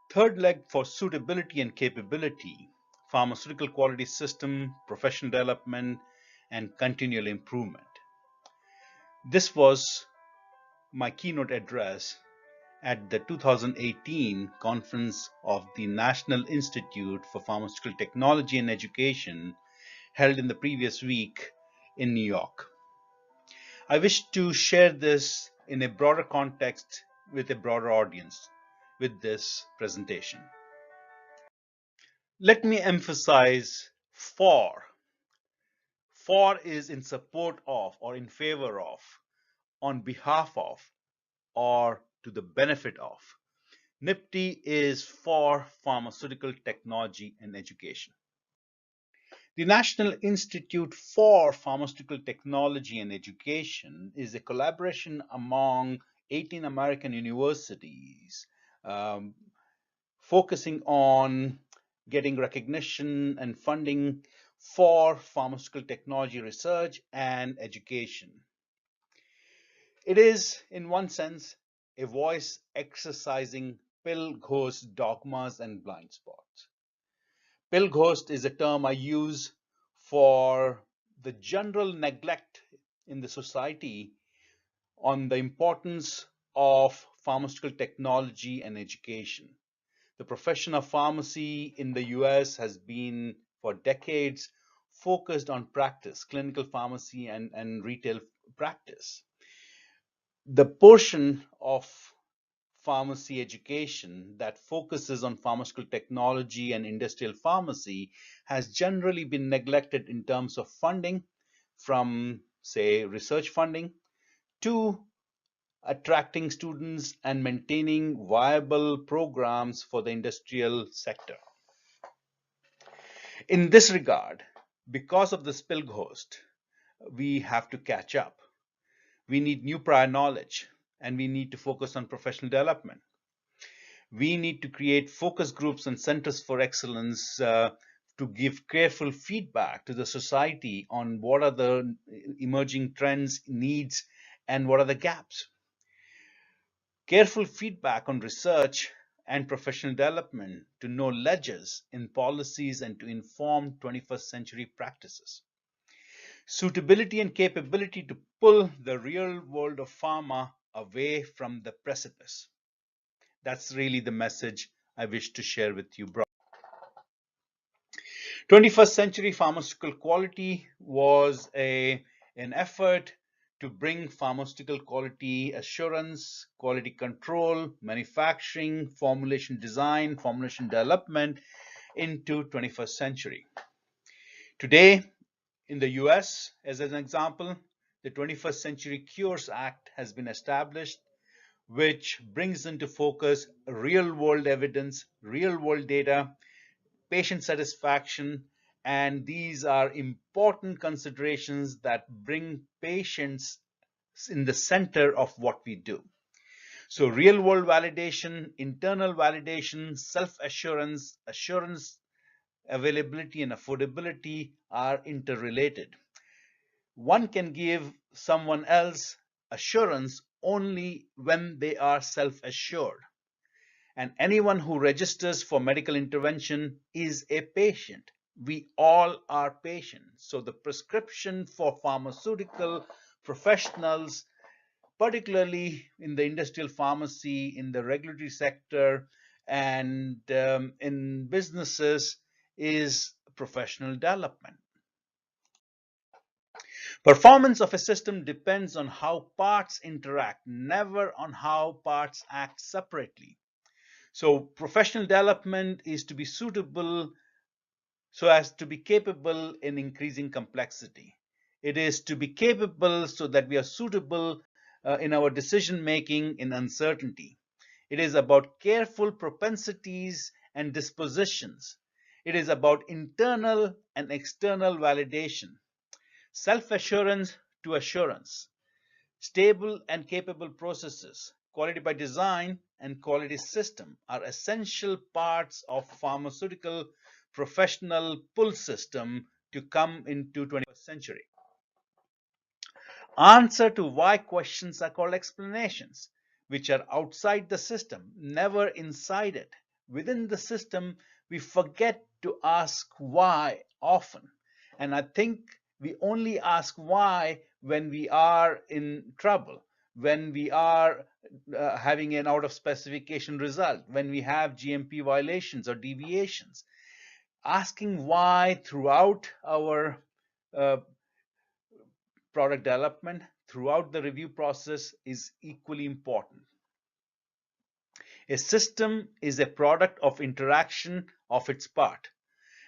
Third leg for suitability and capability, pharmaceutical quality system, professional development, and continual improvement. This was my keynote address at the 2018 conference of the National Institute for Pharmaceutical Technology and Education held in the previous week in New York. I wish to share this in a broader context with a broader audience with this presentation. Let me emphasize for. For is in support of or in favor of, on behalf of, or to the benefit of. NIPTE is for pharmaceutical technology and education. The National Institute for Pharmaceutical Technology and Education is a collaboration among 18 American universities um, focusing on getting recognition and funding for pharmaceutical technology research and education. It is, in one sense, a voice exercising pill ghost dogmas and blind spots. Pill ghost is a term I use for the general neglect in the society on the importance of pharmaceutical technology and education. The profession of pharmacy in the US has been for decades focused on practice, clinical pharmacy and retail practice. The portion of pharmacy education that focuses on pharmaceutical technology and industrial pharmacy has generally been neglected in terms of funding, from, say, research funding to attracting students and maintaining viable programs for the industrial sector. In this regard, because of the spill ghost, we have to catch up. We need new prior knowledge, and we need to focus on professional development. We need to create focus groups and centers for excellence to give careful feedback to the society on what are the emerging trends, needs, and what are the gaps. Careful feedback on research and professional development to know ledges in policies and to inform 21st century practices. Suitability and capability to pull the real world of pharma away from the precipice. That's really the message I wish to share with you, bro. 21st century pharmaceutical quality was an effort to bring pharmaceutical quality assurance, quality control, manufacturing, formulation design, formulation development into 21st century. Today, in the US, as an example, the 21st Century Cures Act has been established, which brings into focus real world evidence, real world data, patient satisfaction, and these are important considerations that bring patients in the center of what we do. So real world validation, internal validation, self-assurance, assurance, availability, and affordability are interrelated. One can give someone else assurance only when they are self-assured. And anyone who registers for medical intervention is a patient. We all are patients. So the prescription for pharmaceutical professionals, particularly in the industrial pharmacy, in the regulatory sector, and in businesses, is professional development. Performance of a system depends on how parts interact, never on how parts act separately. So professional development is to be suitable so as to be capable in increasing complexity. It is to be capable so that we are suitable in our decision making in uncertainty. It is about careful propensities and dispositions. It is about internal and external validation, self-assurance to assurance, stable and capable processes, quality by design, and quality system are essential parts of pharmaceutical professional pull system to come into 21st century. Answer to why questions are called explanations, which are outside the system, never inside it. within the system, we forget to ask why often. And I think we only ask why when we are in trouble, when we are having an out of specification result, when we have GMP violations or deviations. Asking why throughout our uh, product development, throughout the review process is equally important. A system is a product of interaction of its part.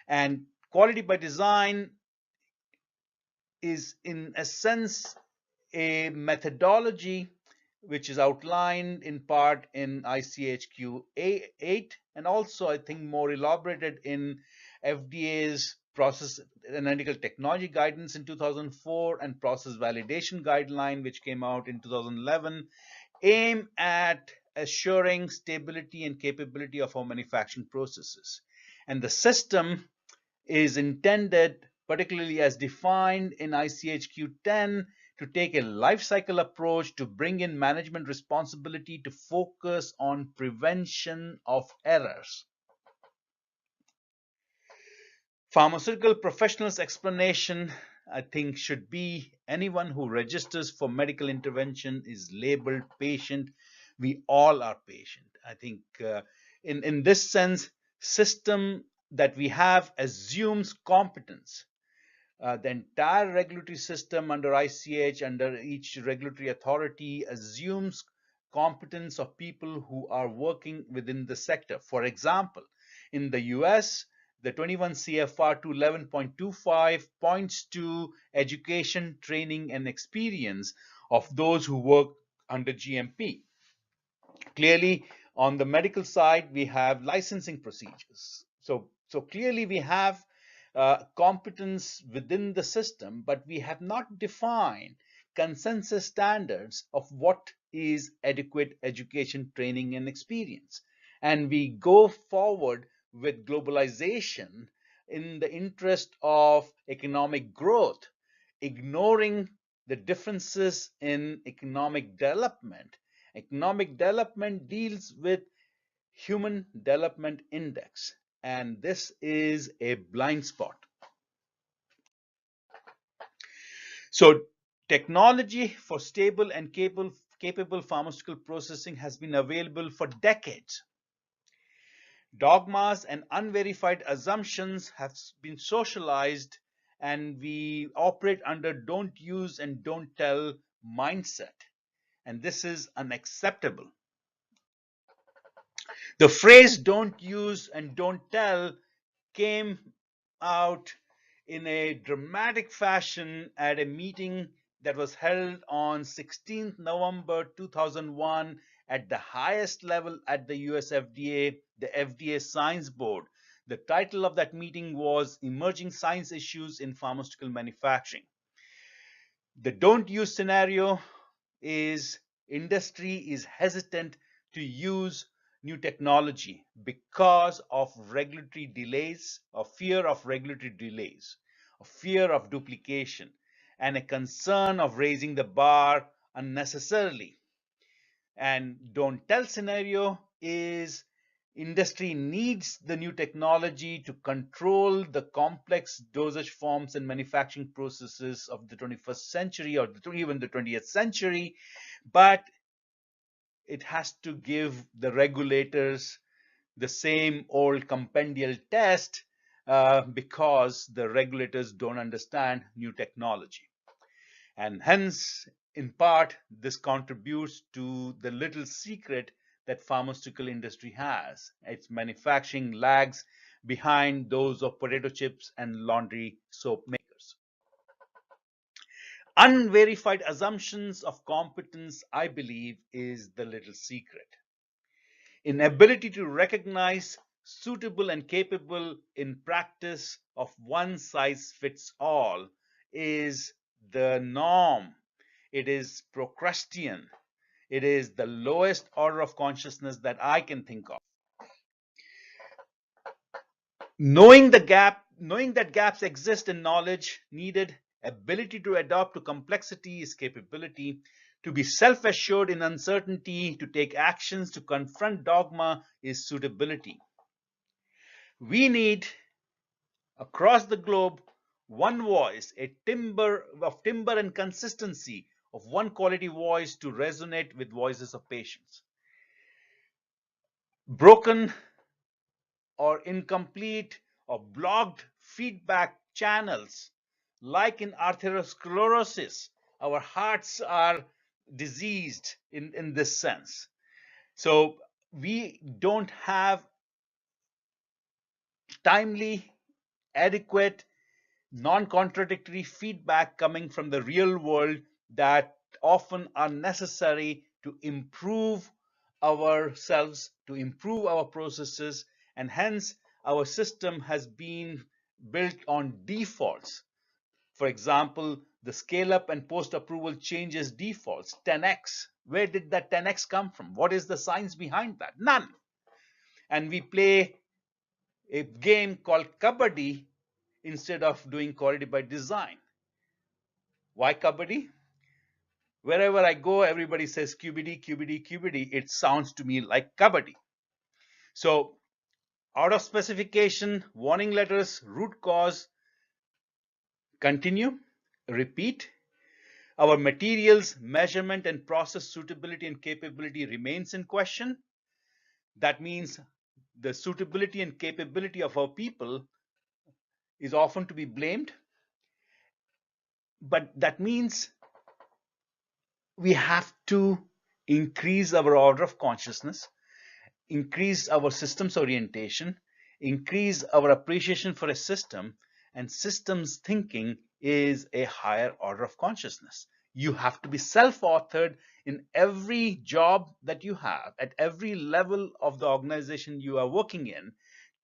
And quality by design is, in a sense, a methodology which is outlined in part in ICHQ 8 and also, I think, more elaborated in FDA's Process Analytical Technology Guidance in 2004 and Process Validation Guideline, which came out in 2011, aim at assuring stability and capability of our manufacturing processes. And the system is intended, particularly as defined in ICHQ 10, to take a life cycle approach to bring in management responsibility to focus on prevention of errors. Pharmaceutical professionals' explanation, I think, should be anyone who registers for medical intervention is labeled patient. We all are patient. I think in this sense, system that we have assumes competence. The entire regulatory system under ICH, under each regulatory authority, assumes competence of people who are working within the sector. For example, in the US, the 21 CFR 211.25 points to education, training, and experience of those who work under GMP. Clearly, on the medical side, we have licensing procedures. So clearly we have competence within the system, but we have not defined consensus standards of what is adequate education, training, and experience. And we go forward with globalization in the interest of economic growth, ignoring the differences in economic development. Economic development deals with Human Development Index, and this is a blind spot. So technology for stable and capable pharmaceutical processing has been available for decades. Dogmas and unverified assumptions have been socialized, and we operate under don't use and don't tell mindset. And this is unacceptable. The phrase don't use and don't tell came out in a dramatic fashion at a meeting that was held on 16th November 2001 at the highest level at the US FDA, the FDA Science Board. The title of that meeting was Emerging Science Issues in Pharmaceutical Manufacturing. The don't use scenario is industry is hesitant to use new technology because of regulatory delays, or fear of regulatory delays, a fear of duplication, and a concern of raising the bar unnecessarily. And don't tell scenario is industry needs the new technology to control the complex dosage forms and manufacturing processes of the 21st century or even the 20th century, but it has to give the regulators the same old compendial test because the regulators don't understand new technology. And hence, in part, this contributes to the little secret that pharmaceutical industry has. Its manufacturing lags behind those of potato chips and laundry soap makers. Unverified assumptions of competence, I believe, is the little secret. Inability to recognize suitable and capable in practice of one size fits all is the norm. It is Procrustean. It is the lowest order of consciousness that I can think of. Knowing that gaps exist in knowledge needed, ability to adapt to complexity is capability, to be self-assured in uncertainty, to take actions, to confront dogma is suitability. We need across the globe one voice, a timber and consistency of one quality voice to resonate with voices of patients. Broken or incomplete or blocked feedback channels, like in atherosclerosis, our hearts are diseased in this sense. So we don't have timely, adequate, non-contradictory feedback coming from the real world that often are necessary to improve ourselves, to improve our processes, and hence our system has been built on defaults. For example, the scale up and post approval changes defaults, 10x. Where did that 10x come from? What is the science behind that? None. And we play a game called Kabaddi instead of doing quality by design. Why Kabaddi? Wherever I go, everybody says QBD, QBD, QBD. It sounds to me like Kabaddi. So, out of specification, warning letters, root cause, continue, repeat. Our materials, measurement, and process suitability and capability remains in question. That means the suitability and capability of our people is often to be blamed. But that means we have to increase our order of consciousness, increase our systems orientation, increase our appreciation for a system, and systems thinking is a higher order of consciousness. You have to be self-authored in every job that you have, at every level of the organization you are working in,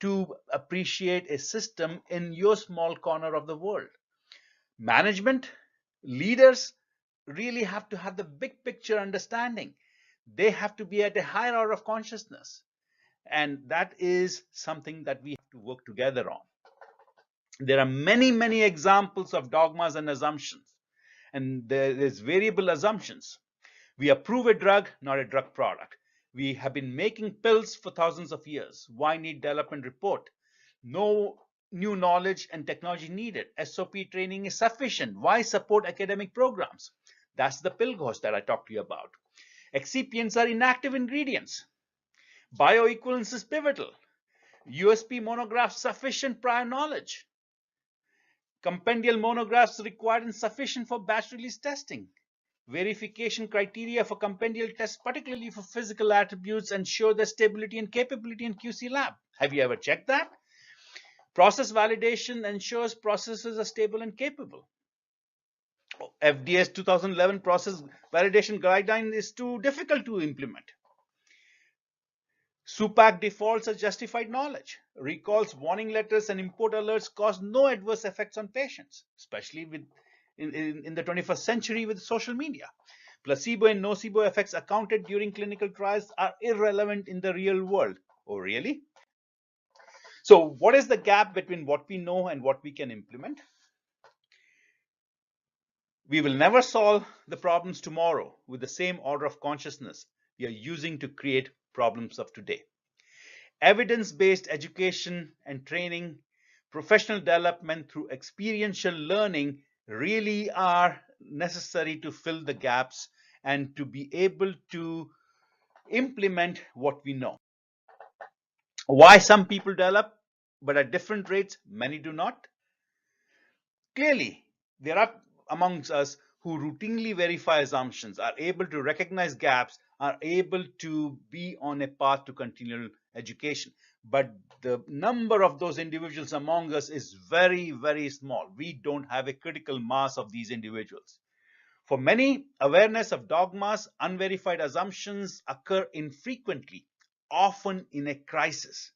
to appreciate a system in your small corner of the world. Management, leaders really have to have the big picture understanding. They have to be at a higher order of consciousness. And that is something that we have to work together on. There are many, many examples of dogmas and assumptions. And there's variable assumptions. We approve a drug, not a drug product. We have been making pills for thousands of years. Why need development report? No new knowledge and technology needed. SOP training is sufficient. Why support academic programs? That's the pill ghost that I talked to you about. Excipients are inactive ingredients. Bioequivalence is pivotal. USP monographs sufficient prior knowledge. Compendial monographs required and sufficient for batch release testing. Verification criteria for compendial tests, particularly for physical attributes, ensure their stability and capability in QC lab. Have you ever checked that? Process validation ensures processes are stable and capable. FDA's 2011 process validation guideline is too difficult to implement. SUPAC defaults are justified knowledge. Recalls, warning letters, and import alerts cause no adverse effects on patients, especially in the 21st century with social media. Placebo and nocebo effects accounted during clinical trials are irrelevant in the real world. Oh, really? So, what is the gap between what we know and what we can implement? We will never solve the problems tomorrow with the same order of consciousness we are using to create problems of today. Evidence-based education and training, professional development through experiential learning really are necessary to fill the gaps and to be able to implement what we know. Why some people develop, but at different rates, many do not? Clearly, there are amongst us who routinely verify assumptions, are able to recognize gaps, are able to be on a path to continual education. But the number of those individuals among us is very, very small. We don't have a critical mass of these individuals. For many, awareness of dogmas, unverified assumptions occur infrequently, often in a crisis.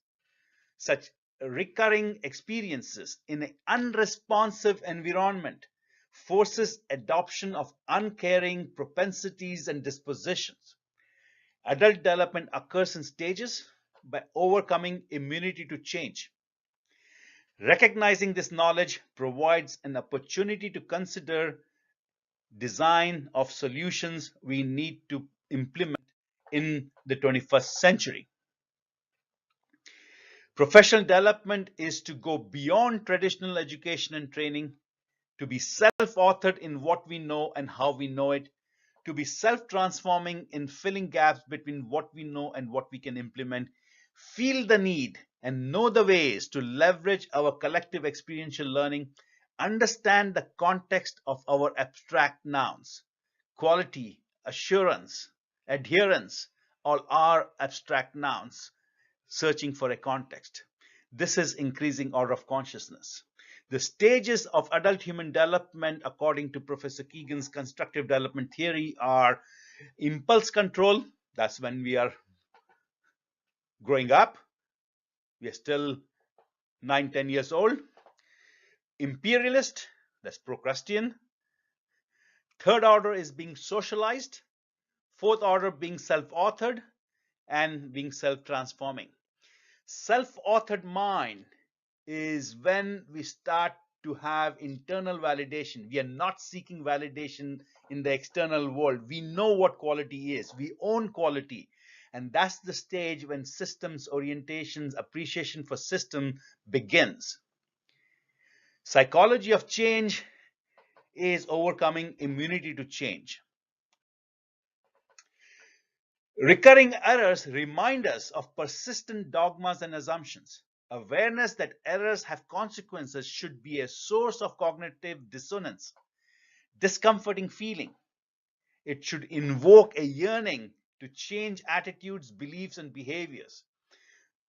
Such recurring experiences in an unresponsive environment forces adoption of uncaring propensities and dispositions. Adult development occurs in stages by overcoming immunity to change. Recognizing this knowledge provides an opportunity to consider design of solutions we need to implement in the 21st century. Professional development is to go beyond traditional education and training, to be self-authored in what we know and how we know it, to be self-transforming in filling gaps between what we know and what we can implement, feel the need and know the ways to leverage our collective experiential learning, understand the context of our abstract nouns. Quality, assurance, adherence, all are abstract nouns searching for a context. This is increasing order of consciousness. The stages of adult human development, according to Professor Keegan's constructive development theory, are impulse control. That's when we are growing up. We are still 9, 10 years old. Imperialist, that's Procrustean. Third order is being socialized. Fourth order being self-authored and being self-transforming. Self-authored mind is when we start to have internal validation. We are not seeking validation in the external world. We know what quality is. We own quality. And that's the stage when systems orientations, appreciation for system begins. Psychology of change is overcoming immunity to change. Recurring errors remind us of persistent dogmas and assumptions. Awareness that errors have consequences should be a source of cognitive dissonance, discomforting feeling. It should invoke a yearning to change attitudes, beliefs, and behaviors.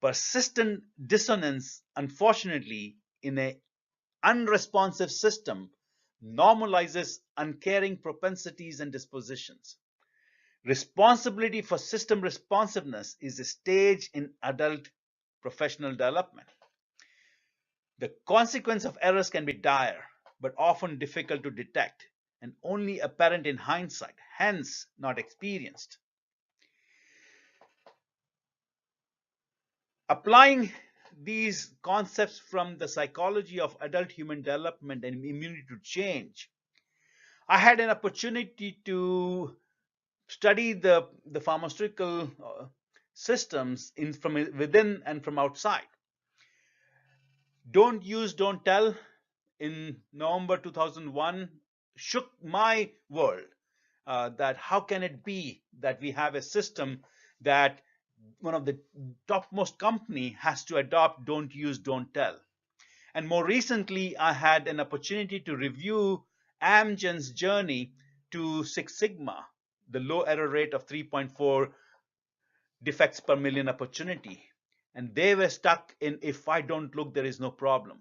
Persistent dissonance, unfortunately, in an unresponsive system, normalizes uncaring propensities and dispositions. Responsibility for system responsiveness is a stage in adult professional development. The consequence of errors can be dire, but often difficult to detect and only apparent in hindsight, hence not experienced. Applying these concepts from the psychology of adult human development and immunity to change, I had an opportunity to study the pharmaceutical systems from within and from outside. Don't use, don't tell in November 2001 shook my world. That how can it be that we have a system that one of the topmost company has to adopt don't use, don't tell. And more recently, I had an opportunity to review Amgen's journey to Six Sigma, the low error rate of 3.4 defects per million opportunity. And they were stuck in if I don't look, there is no problem.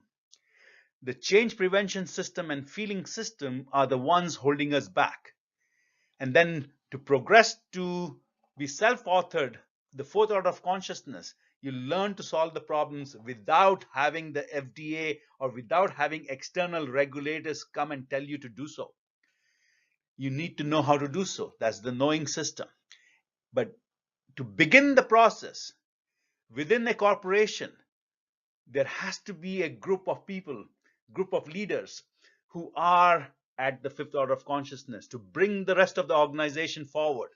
The change prevention system and feeling system are the ones holding us back. And then to progress to be self-authored, the fourth order of consciousness, you learn to solve the problems without having the FDA or without having external regulators come and tell you to do so. You need to know how to do so. That's the knowing system. But to begin the process within a corporation, there has to be a group of people, group of leaders who are at the fifth order of consciousness to bring the rest of the organization forward.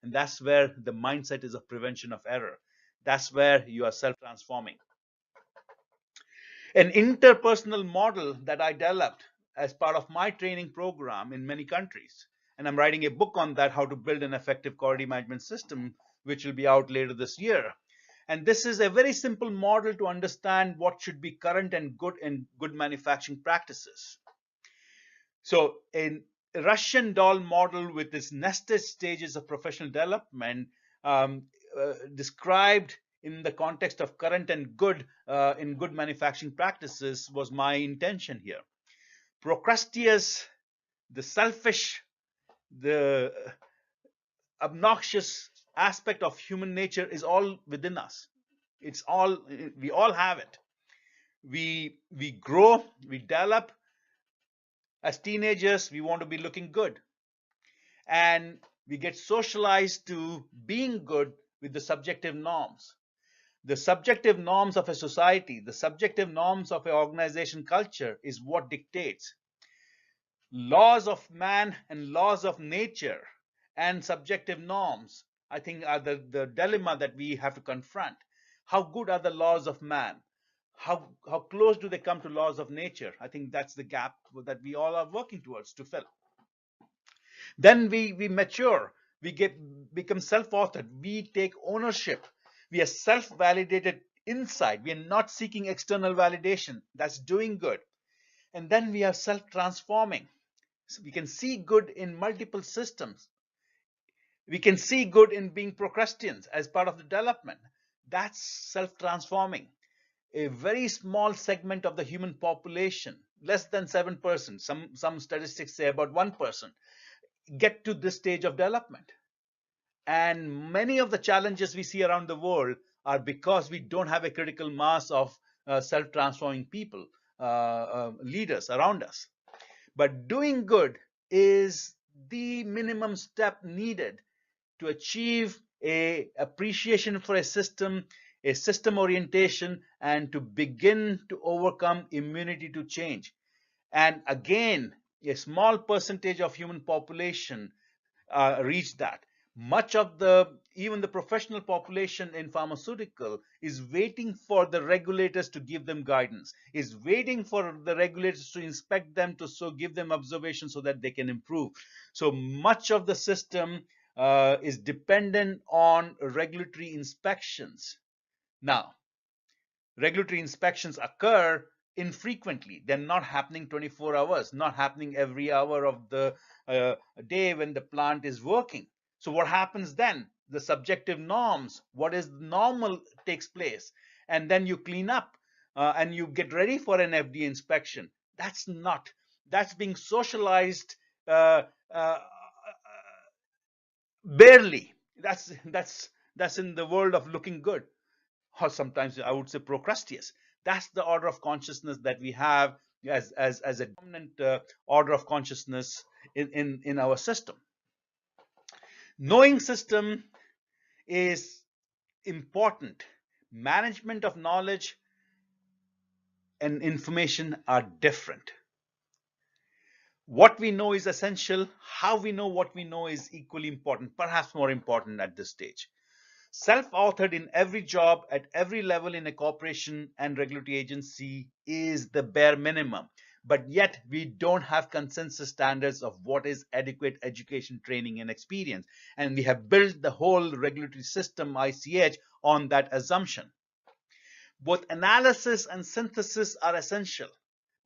And that's where the mindset is of prevention of error. That's where you are self-transforming. An interpersonal model that I developed as part of my training program in many countries. And I'm writing a book on that, how to build an effective quality management system, which will be out later this year. And this is a very simple model to understand what should be current and good manufacturing practices. So a Russian doll model with its nested stages of professional development described in the context of current and good in good manufacturing practices was my intention here. Procrusteus, the selfish, the obnoxious aspect of human nature is all within us. It's all, we all have it. We grow, we develop. As teenagers, we want to be looking good. And we get socialized to being good with the subjective norms. The subjective norms of a society, the subjective norms of an organization culture is what dictates. Laws of man and laws of nature and subjective norms, I think, are the dilemma that we have to confront. How good are the laws of man? How close do they come to laws of nature? I think that's the gap that we all are working towards to fill. Then we mature, become self-authored, we take ownership, we are self-validated inside, we are not seeking external validation. That's doing good. And then we are self-transforming. So we can see good in multiple systems. We can see good in being procrastinants as part of the development. That's self-transforming. A very small segment of the human population, less than 7%, some statistics say about 1%, get to this stage of development. And many of the challenges we see around the world are because we don't have a critical mass of self-transforming people, leaders around us. But doing good is the minimum step needed to achieve a appreciation for a system orientation, and to begin to overcome immunity to change. And again, a small percentage of human population reach that. Much of even the professional population in pharmaceutical is waiting for the regulators to give them guidance, is waiting for the regulators to inspect them, to give them observation so that they can improve. So much of the system is dependent on regulatory inspections. Now, regulatory inspections occur infrequently. They're not happening 24 hours, not happening every hour of the day when the plant is working. So what happens then? The subjective norms, what is normal, takes place. And then you clean up and you get ready for an FDA inspection. That's being socialized uh, uh, barely. That's in the world of looking good, or sometimes I would say procrastinating. That's the order of consciousness that we have as a dominant order of consciousness in our system. Knowing system is important. Management of knowledge and information are different. What we know is essential. How we know what we know is equally important, perhaps more important at this stage. Self-authored in every job at every level in a corporation and regulatory agency is the bare minimum. But yet we don't have consensus standards of what is adequate education, training, and experience. And we have built the whole regulatory system, ICH, on that assumption. Both analysis and synthesis are essential,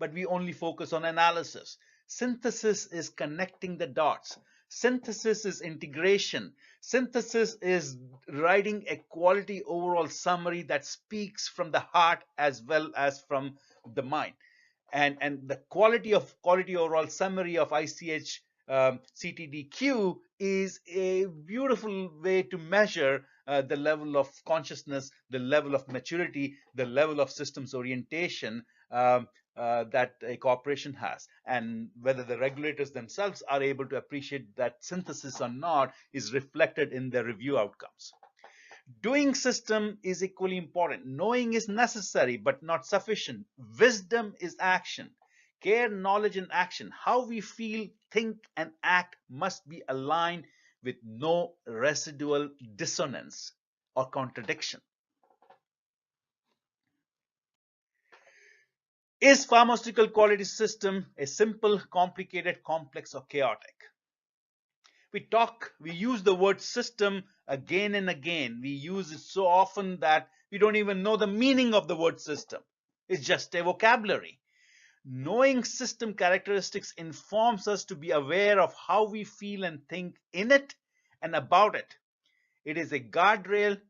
but we only focus on analysis. Synthesis is connecting the dots. Synthesis is integration. Synthesis is writing a quality overall summary that speaks from the heart as well as from the mind. And the quality overall summary of ICH CTDQ is a beautiful way to measure the level of consciousness, the level of maturity, the level of systems orientation that a corporation has. And whether the regulators themselves are able to appreciate that synthesis or not is reflected in their review outcomes. Doing system is equally important. Knowing is necessary but not sufficient. Wisdom is action. Care, knowledge, and action. How we feel, think, and act must be aligned with no residual dissonance or contradiction. Is pharmaceutical quality system a simple, complicated, complex, or chaotic? We use the word system again and again. We use it so often that we don't even know the meaning of the word system. It's just a vocabulary. Knowing system characteristics informs us to be aware of how we feel and think in it and about it. It is a guardrail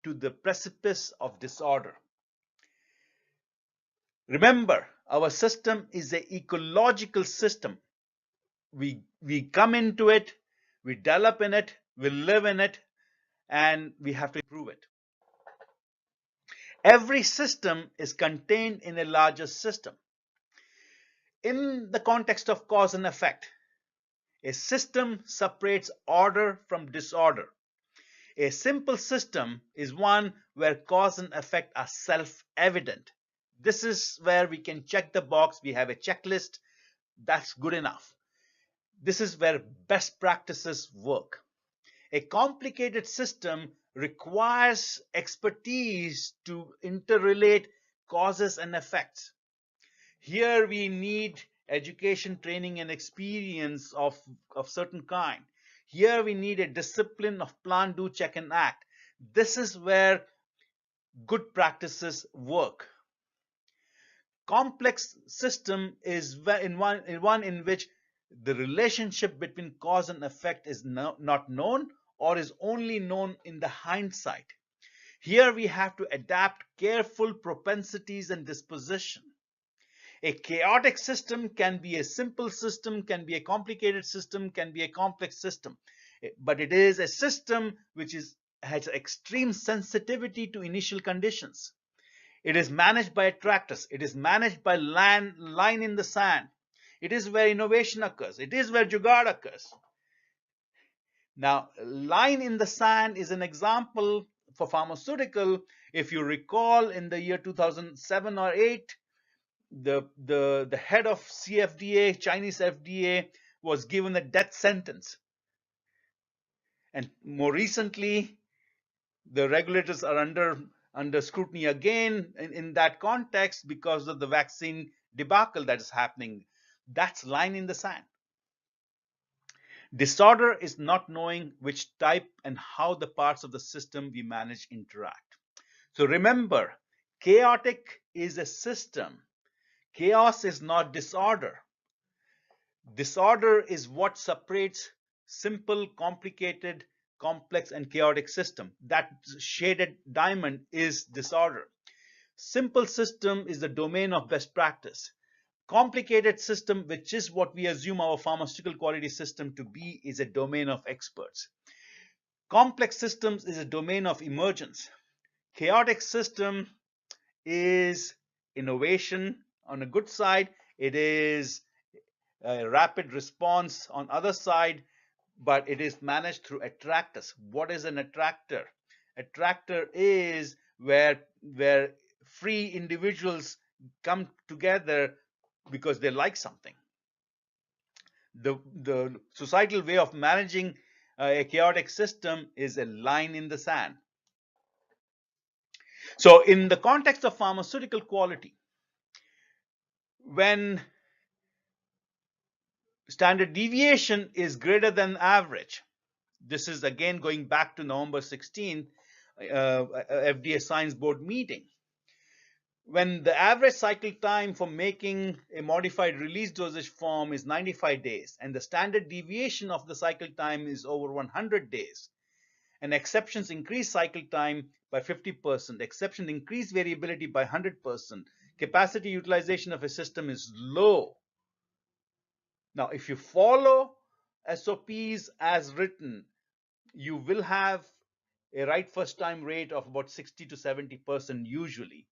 to the precipice of disorder. Remember, our system is an ecological system. We come into it, we develop in it, we live in it, and we have to improve it. Every system is contained in a larger system. In the context of cause and effect, a system separates order from disorder. A simple system is one where cause and effect are self-evident. This is where we can check the box. We have a checklist. That's good enough. This is where best practices work. A complicated system requires expertise to interrelate causes and effects. Here we need education, training, and experience of certain kind. Here we need a discipline of plan, do, check, and act. This is where good practices work. Complex system is one in which the relationship between cause and effect is not known, or is only known in the hindsight. Here we have to adapt careful propensities and disposition. A chaotic system can be a simple system, can be a complicated system, can be a complex system, but it is a system which has extreme sensitivity to initial conditions. It is managed by attractors. It is managed by line in the sand. It is where innovation occurs. It is where jugaad occurs. Now, line in the sand is an example for pharmaceutical. If you recall, in the year 2007 or 8, the head of CFDA, Chinese FDA, was given a death sentence. And more recently, the regulators are under scrutiny again in that context because of the vaccine debacle that is happening. That's line in the sand. Disorder is not knowing which type and how the parts of the system we manage interact. So remember, chaotic is a system. Chaos is not disorder. Disorder is what separates simple, complicated, complex, and chaotic system. That shaded diamond is disorder. Simple system is the domain of best practice. Complicated system, which is what we assume our pharmaceutical quality system to be, is a domain of experts. Complex systems is a domain of emergence. Chaotic system is innovation on a good side. It is a rapid response on other side, but it is managed through attractors. What is an attractor? Attractor is where free individuals come together because they like something. The societal way of managing a chaotic system is a line in the sand. So in the context of pharmaceutical quality, when standard deviation is greater than average, this is again going back to November 16th, FDA Science Board meeting. When the average cycle time for making a modified release dosage form is 95 days, and the standard deviation of the cycle time is over 100 days, and exceptions increase cycle time by 50%, exceptions increase variability by 100%, capacity utilization of a system is low. Now, if you follow SOPs as written, you will have a right first time rate of about 60 to 70% usually.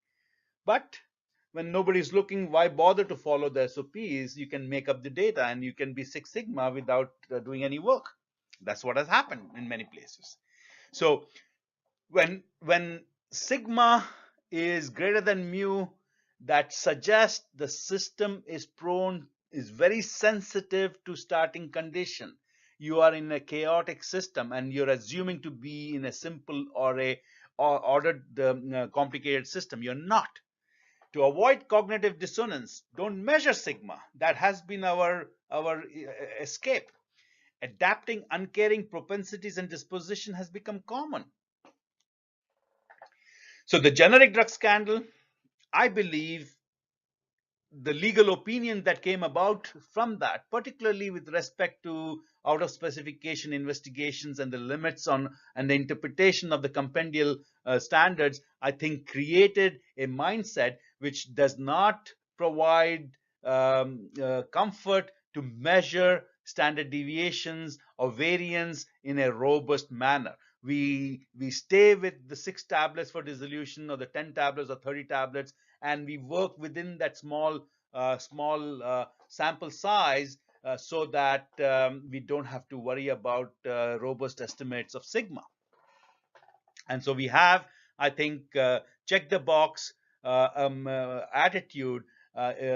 But when nobody's looking, why bother to follow the SOPs? You can make up the data and you can be Six Sigma without doing any work. That's what has happened in many places. So when sigma is greater than mu, that suggests the system is very sensitive to starting condition. You are in a chaotic system and you're assuming to be in a simple or a ordered complicated system. You're not. To avoid cognitive dissonance, don't measure sigma. That has been our escape. Adapting uncaring propensities and disposition has become common. So the generic drug scandal, I believe the legal opinion that came about from that, particularly with respect to out of specification investigations and the limits on and the interpretation of the compendial standards, I think created a mindset which does not provide comfort to measure standard deviations or variance in a robust manner. We stay with the 6 tablets for dissolution or the 10 tablets or 30 tablets, and we work within that small sample size so that we don't have to worry about robust estimates of sigma. And so we have, I think, check the box attitude.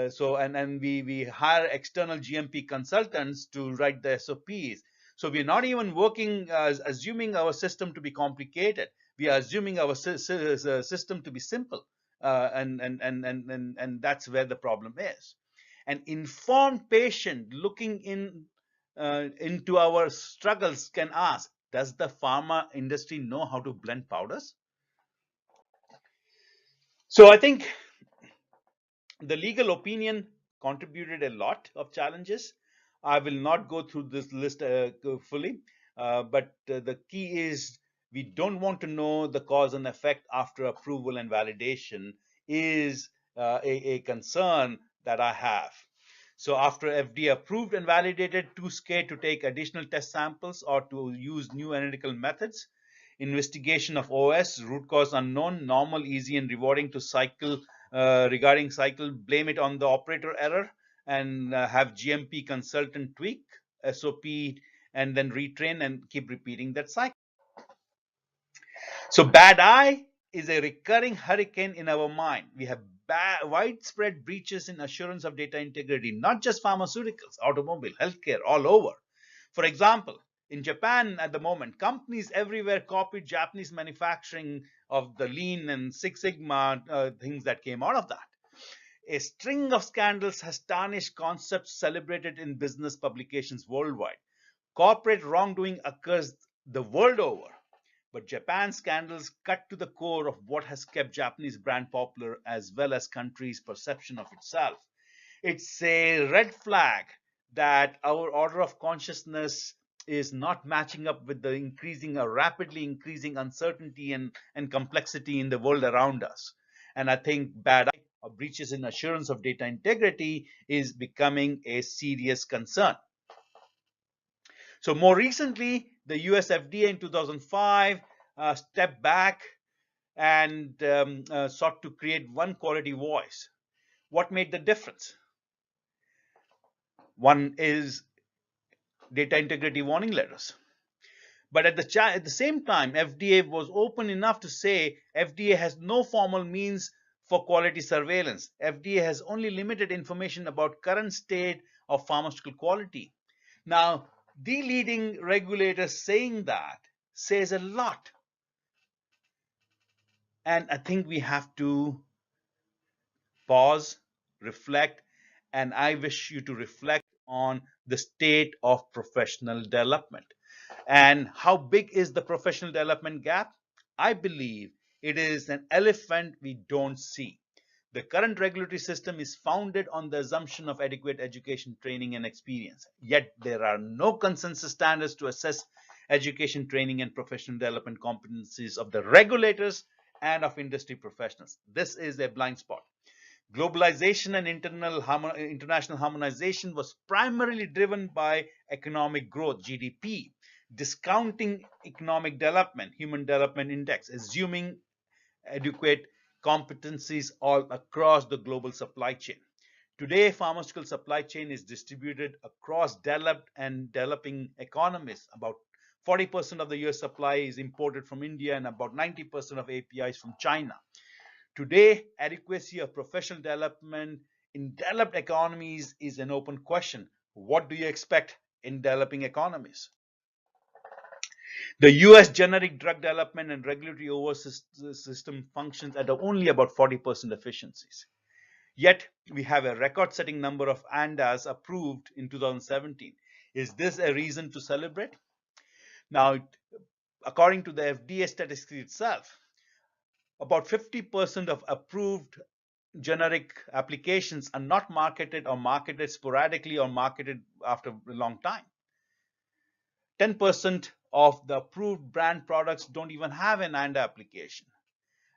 So we hire external GMP consultants to write the SOPs. So we're not even working assuming our system to be complicated. We are assuming our system to be simple, and that's where the problem is. An informed patient looking into our struggles can ask, does the pharma industry know how to blend powders? So I think the legal opinion contributed a lot of challenges. I will not go through this list fully, but the key is we don't want to know the cause and effect after approval and validation is a concern that I have. So after FDA approved and validated, too scared to take additional test samples or to use new analytical methods. Investigation of OS, root cause unknown, normal, easy, and rewarding to cycle regarding cycle, blame it on the operator error, and have GMP consultant tweak SOP, and then retrain and keep repeating that cycle. So bad eye is a recurring hurricane in our mind. We have widespread breaches in assurance of data integrity, not just pharmaceuticals, automobile, healthcare, all over. For example, in Japan at the moment, companies everywhere copied Japanese manufacturing of the Lean and Six Sigma things that came out of that. A string of scandals has tarnished concepts celebrated in business publications worldwide. Corporate wrongdoing occurs the world over, but Japan's scandals cut to the core of what has kept Japanese brand popular as well as country's perception of itself. It's a red flag that our order of consciousness is not matching up with the increasing or rapidly increasing uncertainty and complexity in the world around us. And I think bad or breaches in assurance of data integrity is becoming a serious concern. So more recently, the US FDA in 2005 stepped back and sought to create one quality voice. What made the difference? One is data integrity warning letters. But at the same time, FDA was open enough to say FDA has no formal means for quality surveillance. FDA has only limited information about current state of pharmaceutical quality. Now, the leading regulators saying that says a lot. And I think we have to pause, reflect, and I wish you to reflect on the state of professional development. And how big is the professional development gap? I believe it is an elephant we don't see. The current regulatory system is founded on the assumption of adequate education, training, and experience. Yet there are no consensus standards to assess education, training, and professional development competencies of the regulators and of industry professionals. This is a blind spot. Globalization and international harmonization was primarily driven by economic growth, GDP, discounting economic development, human development index, assuming adequate competencies all across the global supply chain. Today, pharmaceutical supply chain is distributed across developed and developing economies. About 40% of the US supply is imported from India and about 90% of APIs from China. Today, adequacy of professional development in developed economies is an open question. What do you expect in developing economies? The US generic drug development and regulatory system functions at only about 40% efficiencies. Yet, we have a record-setting number of ANDAs approved in 2017. Is this a reason to celebrate? Now, according to the FDA statistics itself, about 50% of approved generic applications are not marketed or marketed sporadically or marketed after a long time. 10% of the approved brand products don't even have an ANDA application.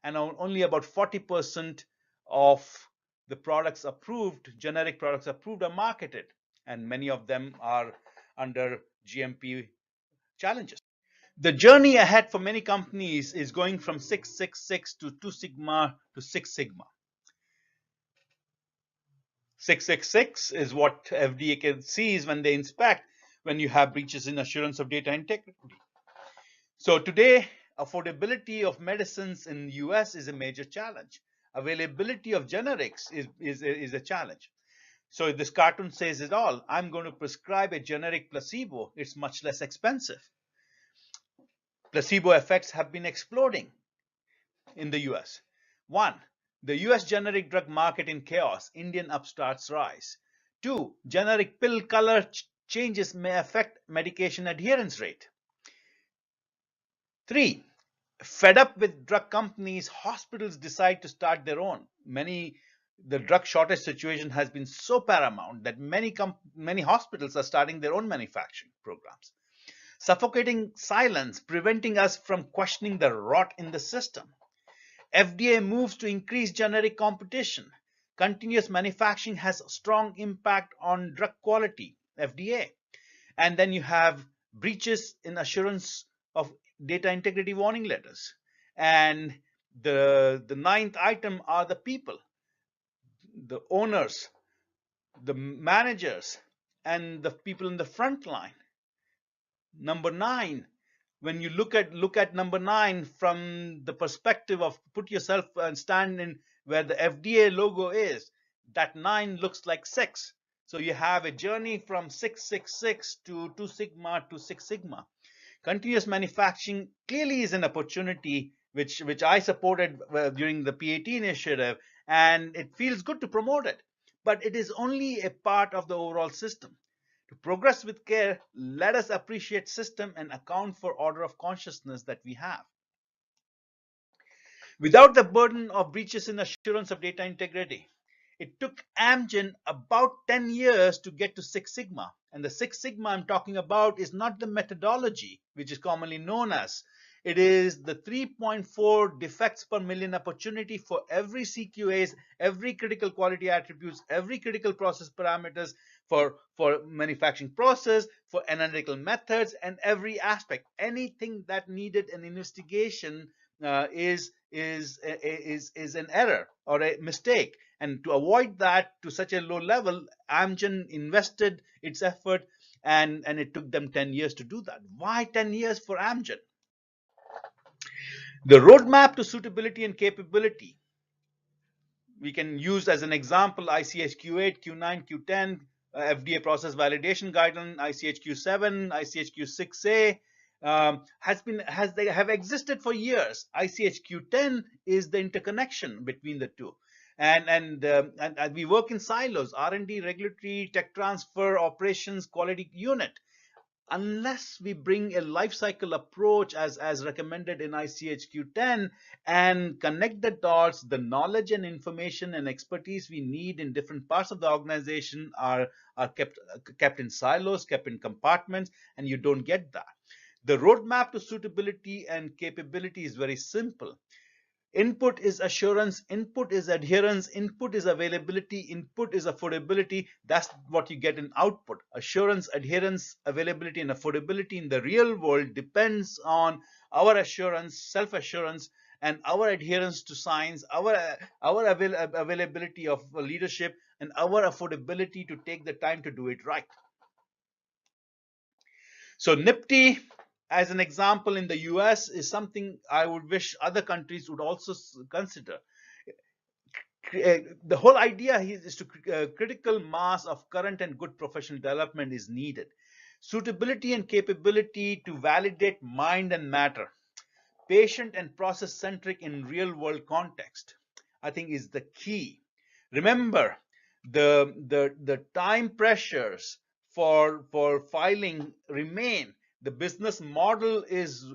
And only about 40% of the products approved, generic products approved, are marketed. And many of them are under GMP challenges. The journey ahead for many companies is going from 666 to 2 Sigma to 6 Sigma. 666 is what FDA can see when they inspect when you have breaches in assurance of data integrity. So today, affordability of medicines in the US is a major challenge. Availability of generics is a challenge. So this cartoon says it all. I'm going to prescribe a generic placebo. It's much less expensive. Placebo effects have been exploding in the US. One, the US generic drug market in chaos, Indian upstarts rise. Two, generic pill color changes may affect medication adherence rate. Three, fed up with drug companies, hospitals decide to start their own. The drug shortage situation has been so paramount that many hospitals are starting their own manufacturing programs. Suffocating silence, preventing us from questioning the rot in the system. FDA moves to increase generic competition. Continuous manufacturing has a strong impact on drug quality, FDA. And then you have breaches in assurance of data integrity warning letters. And the ninth item are the people, the owners, the managers, and the people in the front line. Number nine, when you look at number nine from the perspective of put yourself and stand in where the FDA logo is, that nine looks like six. So you have a journey from 666 to 2 sigma to 6 sigma. Continuous manufacturing clearly is an opportunity which I supported during the PAT initiative, and it feels good to promote it. But it is only a part of the overall system. To progress with care, let us appreciate system and account for order of consciousness that we have. Without the burden of breaches in assurance of data integrity, it took Amgen about 10 years to get to Six Sigma. And the Six Sigma I'm talking about is not the methodology, which is commonly known as. It is the 3.4 defects per million opportunity for every CQAs, every critical quality attributes, every critical process parameters for manufacturing process, for analytical methods, and every aspect. Anything that needed an investigation is an error or a mistake. And to avoid that to such a low level, Amgen invested its effort, and it took them 10 years to do that. Why 10 years for Amgen? The roadmap to suitability and capability, we can use as an example ICH Q8, Q9, Q10, FDA process validation guideline, ICH Q7, ICH Q6A, they have existed for years. ICH Q10 is the interconnection between the two. And we work in silos: R&D, regulatory, tech transfer, operations, quality unit. Unless we bring a life cycle approach as recommended in ICHQ10 and connect the dots, the knowledge and information and expertise we need in different parts of the organization are kept in silos, kept in compartments, and you don't get that. The roadmap to suitability and capability is very simple. Input is assurance, input is adherence, input is availability, input is affordability. That's what you get in output. Assurance, adherence, availability, and affordability in the real world depends on our assurance, self-assurance, and our adherence to science, our availability of leadership, and our affordability to take the time to do it right. So NIPT, as an example in the US, is something I would wish other countries would also consider. The whole idea is to critical mass of current and good professional development is needed. Suitability and capability to validate mind and matter, patient and process centric in real world context, I think is the key. Remember, the time pressures for filing remain. The business model is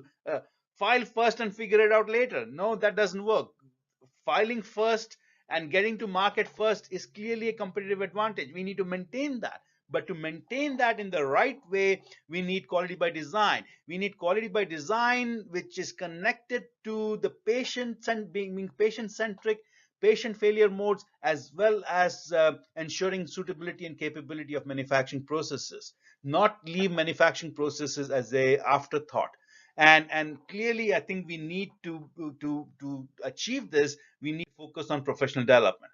file first and figure it out later. No, that doesn't work. Filing first and getting to market first is clearly a competitive advantage. We need to maintain that. But to maintain that in the right way, we need quality by design. We need quality by design, which is connected to the patient and being patient-centric, patient failure modes, as well as ensuring suitability and capability of manufacturing processes. Not leave manufacturing processes as a afterthought. And clearly, I think we need to achieve this. We need to focus on professional development.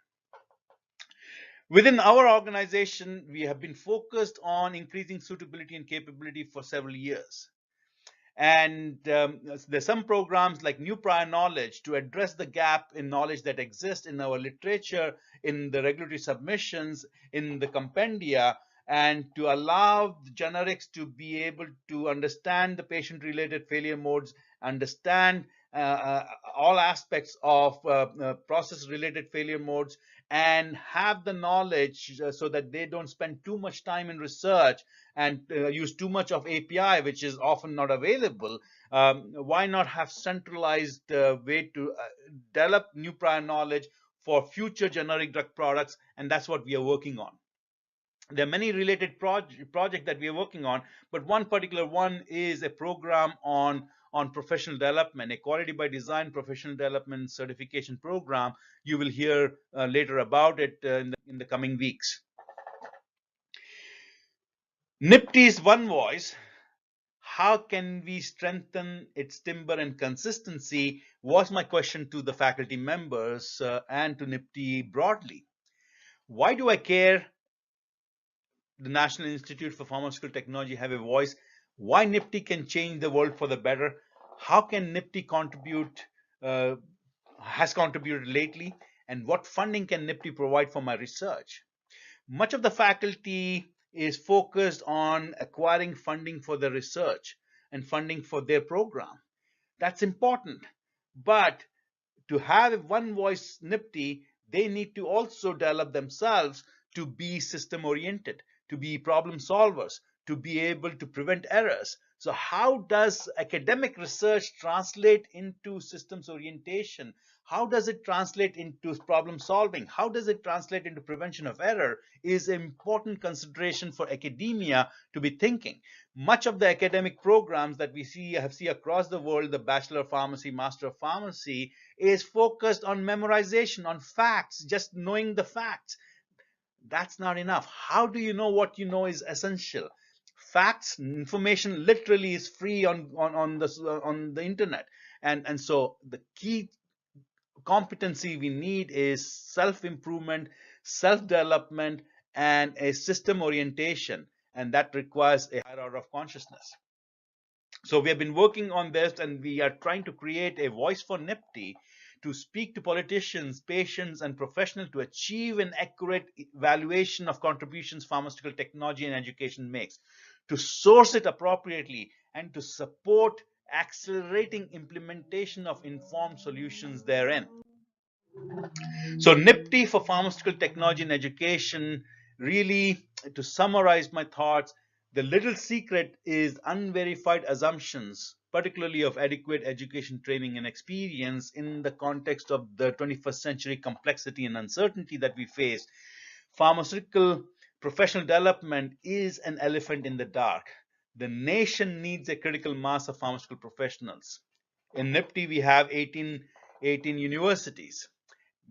Within our organization, we have been focused on increasing suitability and capability for several years. And there's some programs like New Prior Knowledge to address the gap in knowledge that exists in our literature, in the regulatory submissions, in the compendia, and to allow the generics to be able to understand the patient-related failure modes, understand all aspects of process-related failure modes, and have the knowledge so that they don't spend too much time in research and use too much of API, which is often not available. Why not have centralized way to develop new prior knowledge for future generic drug products? And that's what we are working on. There are many related projects that we are working on, but one particular one is a program on professional development, a quality by design professional development certification program. You will hear later about it in the coming weeks. NIPT's One Voice, how can we strengthen its timber and consistency, was my question to the faculty members and to NIPT broadly. Why do I care the National Institute for Pharmaceutical Technology have a voice? Why NIPT can change the world for the better? How can NIPT contribute, has contributed lately? And what funding can NIPT provide for my research? Much of the faculty is focused on acquiring funding for their research and funding for their program. That's important. But to have a one voice NIPT, they need to also develop themselves to be system oriented, to be problem solvers, to be able to prevent errors. So how does academic research translate into systems orientation? How does it translate into problem solving? How does it translate into prevention of error is an important consideration for academia to be thinking. Much of the academic programs that we see across the world, the Bachelor of Pharmacy, Master of Pharmacy, is focused on memorization, on facts, just knowing the facts. That's not enough. How do you know what you know is essential? Facts, information literally is free on the internet. And so the key competency we need is self-improvement, self-development, and a system orientation. And that requires a higher order of consciousness. So we have been working on this, and we are trying to create a voice for NIPT to speak to politicians, patients, and professionals to achieve an accurate evaluation of contributions pharmaceutical technology and education makes, to source it appropriately, and to support accelerating implementation of informed solutions therein. So NIPT for pharmaceutical technology and education, really to summarize my thoughts, the little secret is unverified assumptions, particularly of adequate education, training, and experience in the context of the 21st century complexity and uncertainty that we face. Pharmaceutical professional development is an elephant in the dark. The nation needs a critical mass of pharmaceutical professionals. In NIPT, we have 18 universities.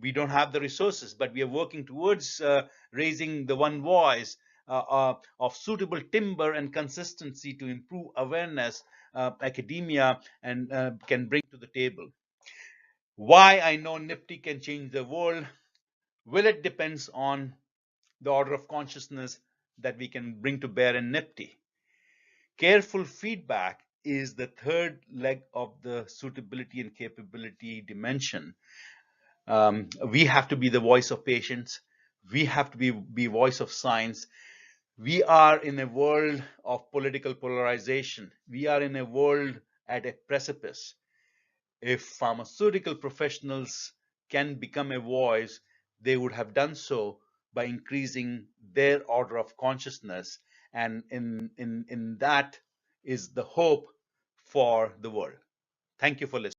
We don't have the resources, but we are working towards raising the one voice of suitable timber and consistency to improve awareness academia and can bring to the table. Why I know NIPT can change the world? Well, it depends on the order of consciousness that we can bring to bear in NIPT. Careful feedback is the third leg of the suitability and capability dimension. We have to be the voice of patients. We have to be voice of science. We are in a world of political polarization. We are in a world at a precipice. If pharmaceutical professionals can become a voice, they would have done so by increasing their order of consciousness. And in that is the hope for the world. Thank you for listening.